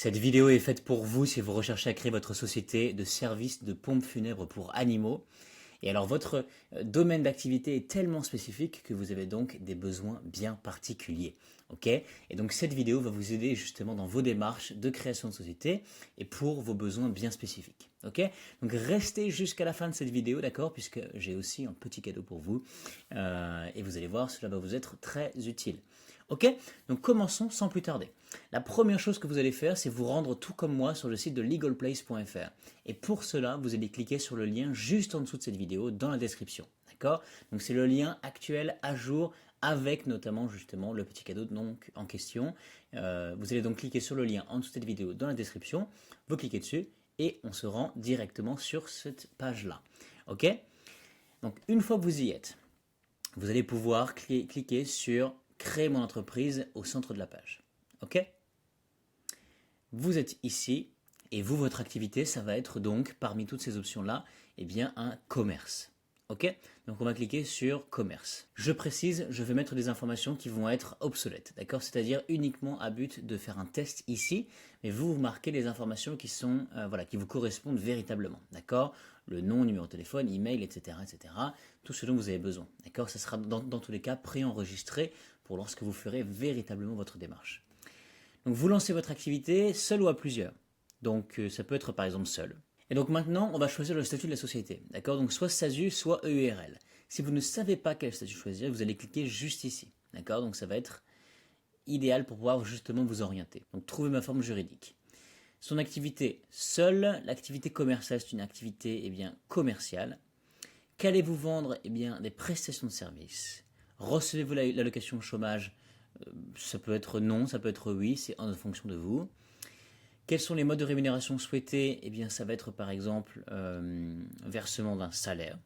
Cette vidéo est faite pour vous si vous recherchez à créer votre société de services de pompes funèbres pour animaux. Et alors votre domaine d'activité est tellement spécifique que vous avez donc des besoins bien particuliers. Ok? Et donc cette vidéo va vous aider justement dans vos démarches de création de société et pour vos besoins bien spécifiques. Ok? Donc restez jusqu'à la fin de cette vidéo, d'accord? Puisque j'ai aussi un petit cadeau pour vous. Et vous allez voir, cela va vous être très utile. Ok? Donc commençons sans plus tarder. La première chose que vous allez faire, c'est vous rendre tout comme moi sur le site de legalplace.fr. Et pour cela, vous allez cliquer sur le lien juste en dessous de cette vidéo dans la description. D'accord? Donc c'est le lien actuel à jour avec notamment justement le petit cadeau donc, en question. Vous allez donc cliquer sur le lien en dessous de cette vidéo dans la description. Vous cliquez dessus et on se rend directement sur cette page-là. Ok? Donc une fois que vous y êtes, vous allez pouvoir cliquer sur créer mon entreprise au centre de la page. Ok? Vous êtes ici et vous, votre activité, ça va être donc parmi toutes ces options-là, eh bien un commerce. Ok? Donc on va cliquer sur commerce. Je précise, je vais mettre des informations qui vont être obsolètes, d'accord? C'est-à-dire uniquement à but de faire un test ici, mais vous marquez les informations qui sont, qui vous correspondent véritablement, d'accord? Le nom, numéro de téléphone, email, etc., etc. Tout ce dont vous avez besoin, d'accord? Ça sera dans tous les cas préenregistré pour lorsque vous ferez véritablement votre démarche. Donc vous lancez votre activité seul ou à plusieurs. Donc ça peut être par exemple seul. Et donc maintenant, on va choisir le statut de la société. D'accord? Donc soit SASU, soit EURL. Si vous ne savez pas quel statut choisir, vous allez cliquer juste ici. D'accord? Donc ça va être idéal pour pouvoir justement vous orienter. Donc trouver ma forme juridique. Son activité seule, l'activité commerciale, c'est une activité commerciale. Qu'allez-vous vendre? Des prestations de services. Recevez-vous l'allocation chômage? Ça peut être non, ça peut être oui, c'est en fonction de vous. Quels sont les modes de rémunération souhaités? Ça va être par exemple versement d'un salaire.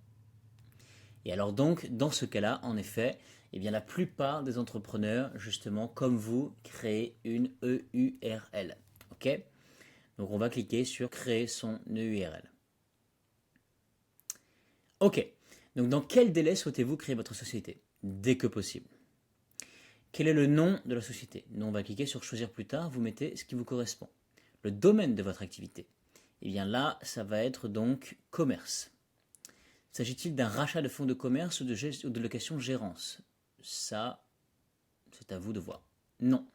Et alors donc, dans ce cas-là, en effet, la plupart des entrepreneurs, justement, comme vous, créent une EURL. Ok? Donc on va cliquer sur créer son EURL. Ok. Donc dans quel délai souhaitez-vous créer votre société? Dès que possible. Quel est le nom de la société? Nous, on va cliquer sur choisir plus tard, vous mettez ce qui vous correspond. Le domaine de votre activité? Là, ça va être donc commerce. S'agit-il d'un rachat de fonds de commerce ou de location-gérance? Ça, c'est à vous de voir. Non.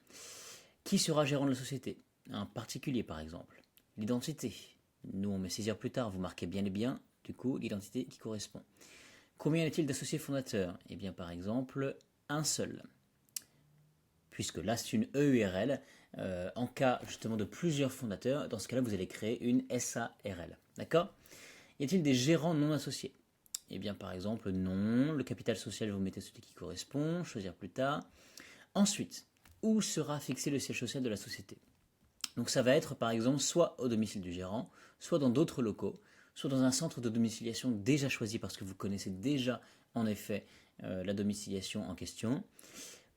Qui sera gérant de la société? Un particulier, par exemple. L'identité? Nous, on met saisir plus tard, vous marquez bien et bien, du coup, l'identité qui correspond. Combien y a-t-il d'associés fondateurs? Par exemple, un seul. Puisque là, c'est une EURL. En cas justement de plusieurs fondateurs, dans ce cas-là, vous allez créer une SARL. D'accord? Y a-t-il des gérants non associés? Par exemple, non. Le capital social, vous mettez celui qui correspond. Choisir plus tard. Ensuite, où sera fixé le siège social de la société? Donc ça va être par exemple soit au domicile du gérant, soit dans d'autres locaux, soit dans un centre de domiciliation déjà choisi parce que vous connaissez déjà en effet la domiciliation en question.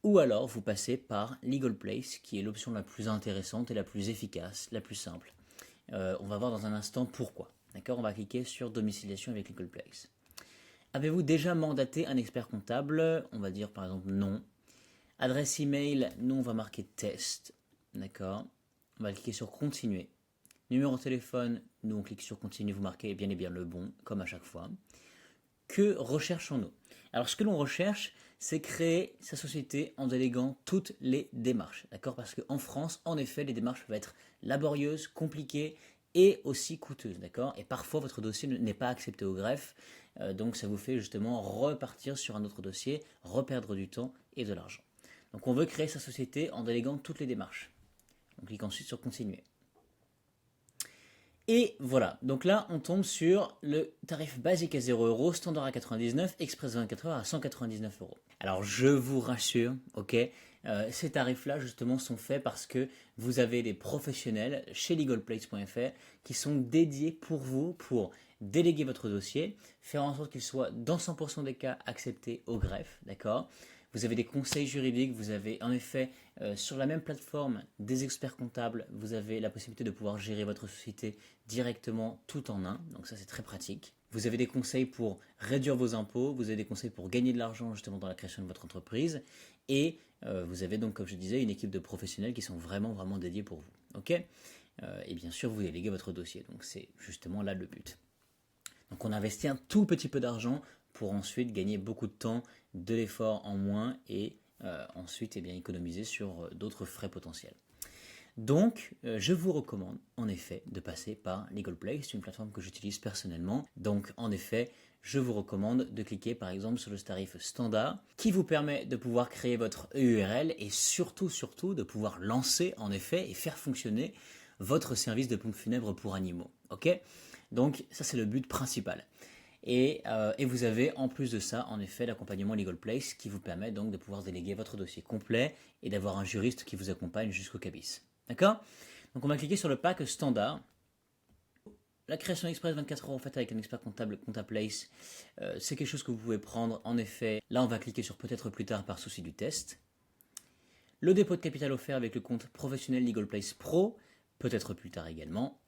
Ou alors vous passez par Legal Place, qui est l'option la plus intéressante et la plus efficace, la plus simple. On va voir dans un instant pourquoi. D'accord? On va cliquer sur domiciliation avec Legal Place. Avez-vous déjà mandaté un expert comptable? On va dire par exemple non. Adresse email, nous on va marquer test. D'accord? On va cliquer sur continuer. Numéro de téléphone, nous on clique sur continuer, vous marquez bien et bien le bon, comme à chaque fois. Que recherchons-nous? Alors ce que l'on recherche, c'est créer sa société en déléguant toutes les démarches, d'accord? Parce qu'en France, en effet, les démarches peuvent être laborieuses, compliquées et aussi coûteuses, d'accord? Et parfois, votre dossier n'est pas accepté au greffe, donc ça vous fait justement repartir sur un autre dossier, reperdre du temps et de l'argent. Donc on veut créer sa société en déléguant toutes les démarches. On clique ensuite sur continuer. Et voilà, donc là on tombe sur le tarif basique à 0 €, standard à 99, express 24 heures à 199 €. Alors je vous rassure, ok, ces tarifs-là justement sont faits parce que vous avez des professionnels chez legalplace.fr qui sont dédiés pour vous, pour déléguer votre dossier, faire en sorte qu'il soit dans 100% des cas accepté au greffe, d'accord? Vous avez des conseils juridiques, vous avez en effet sur la même plateforme des experts comptables, vous avez la possibilité de pouvoir gérer votre société directement tout en un, donc ça c'est très pratique. Vous avez des conseils pour réduire vos impôts, vous avez des conseils pour gagner de l'argent justement dans la création de votre entreprise et vous avez donc, comme je disais, une équipe de professionnels qui sont vraiment dédiés pour vous. ok. Et bien sûr, vous déléguez votre dossier. Donc c'est justement là le but. Donc on investit un tout petit peu d'argent pour ensuite gagner beaucoup de temps, de l'effort en moins et ensuite économiser sur d'autres frais potentiels. Donc, je vous recommande en effet de passer par LegalPlay, c'est une plateforme que j'utilise personnellement. Donc, en effet, je vous recommande de cliquer par exemple sur le tarif standard qui vous permet de pouvoir créer votre EURL et surtout de pouvoir lancer en effet et faire fonctionner votre service de pompe funèbre pour animaux. Ok? Donc, ça c'est le but principal. Et vous avez en plus de ça, en effet, l'accompagnement LegalPlay qui vous permet donc de pouvoir déléguer votre dossier complet et d'avoir un juriste qui vous accompagne jusqu'au cabis. D'accord? Donc on va cliquer sur le pack standard. La création express 24 heures en fait avec un expert comptable ComptaPlace, c'est quelque chose que vous pouvez prendre en effet. Là on va cliquer sur peut-être plus tard par souci du test. Le dépôt de capital offert avec le compte professionnel LegalPlace Pro, peut-être plus tard également.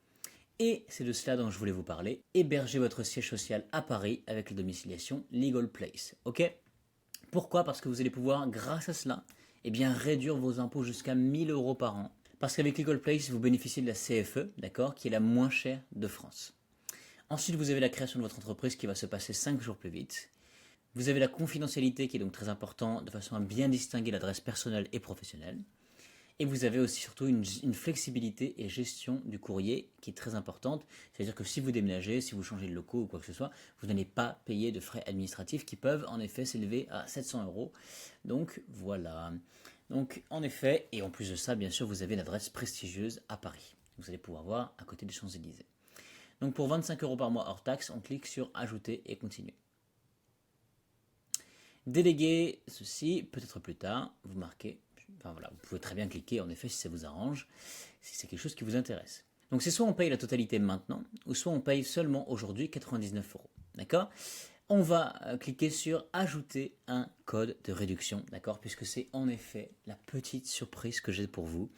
Et c'est de cela dont je voulais vous parler. Héberger votre siège social à Paris avec la domiciliation LegalPlace. Ok? Pourquoi? Parce que vous allez pouvoir, grâce à cela, réduire vos impôts jusqu'à 1000 euros par an. Parce qu'avec LegalPlace, vous bénéficiez de la CFE, d'accord, qui est la moins chère de France. Ensuite, vous avez la création de votre entreprise qui va se passer 5 jours plus vite. Vous avez la confidentialité qui est donc très important de façon à bien distinguer l'adresse personnelle et professionnelle. Et vous avez aussi surtout une flexibilité et gestion du courrier qui est très importante. C'est-à-dire que si vous déménagez, si vous changez de locaux ou quoi que ce soit, vous n'allez pas payer de frais administratifs qui peuvent en effet s'élever à 700 euros. Donc voilà. Donc en effet, et en plus de ça, bien sûr, vous avez une adresse prestigieuse à Paris. Vous allez pouvoir voir à côté des Champs-Élysées. Donc pour 25 euros par mois hors taxe, on clique sur ajouter et continuer. Déléguer ceci, peut-être plus tard, vous marquez. Enfin voilà, vous pouvez très bien cliquer en effet si ça vous arrange, si c'est quelque chose qui vous intéresse. Donc c'est soit on paye la totalité maintenant, ou soit on paye seulement aujourd'hui 99 euros. D'accord? On va cliquer sur ajouter un code de réduction, d'accord? Puisque c'est en effet la petite surprise que j'ai pour vous.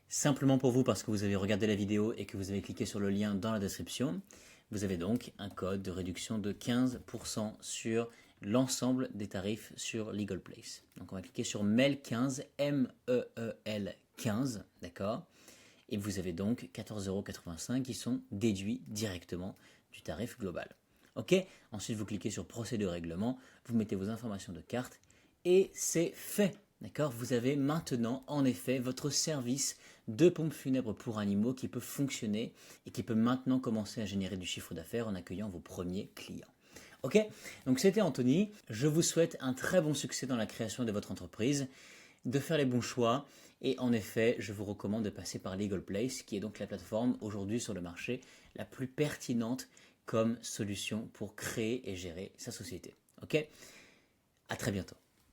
Simplement pour vous parce que vous avez regardé la vidéo et que vous avez cliqué sur le lien dans la description. Vous avez donc un code de réduction de 15% sur l'ensemble des tarifs sur LegalPlace. Donc on va cliquer sur MEL15, MEEL 15, d'accord? Et vous avez donc 14,85 € qui sont déduits directement du tarif global. Ok? Ensuite vous cliquez sur procéder au règlement, vous mettez vos informations de carte et c'est fait. D'accord? Vous avez maintenant en effet votre service de pompe funèbre pour animaux qui peut fonctionner et qui peut maintenant commencer à générer du chiffre d'affaires en accueillant vos premiers clients. Ok? Donc c'était Anthony. Je vous souhaite un très bon succès dans la création de votre entreprise, de faire les bons choix. Et en effet, je vous recommande de passer par LegalPlace, qui est donc la plateforme aujourd'hui sur le marché la plus pertinente comme solution pour créer et gérer sa société. Ok? À très bientôt.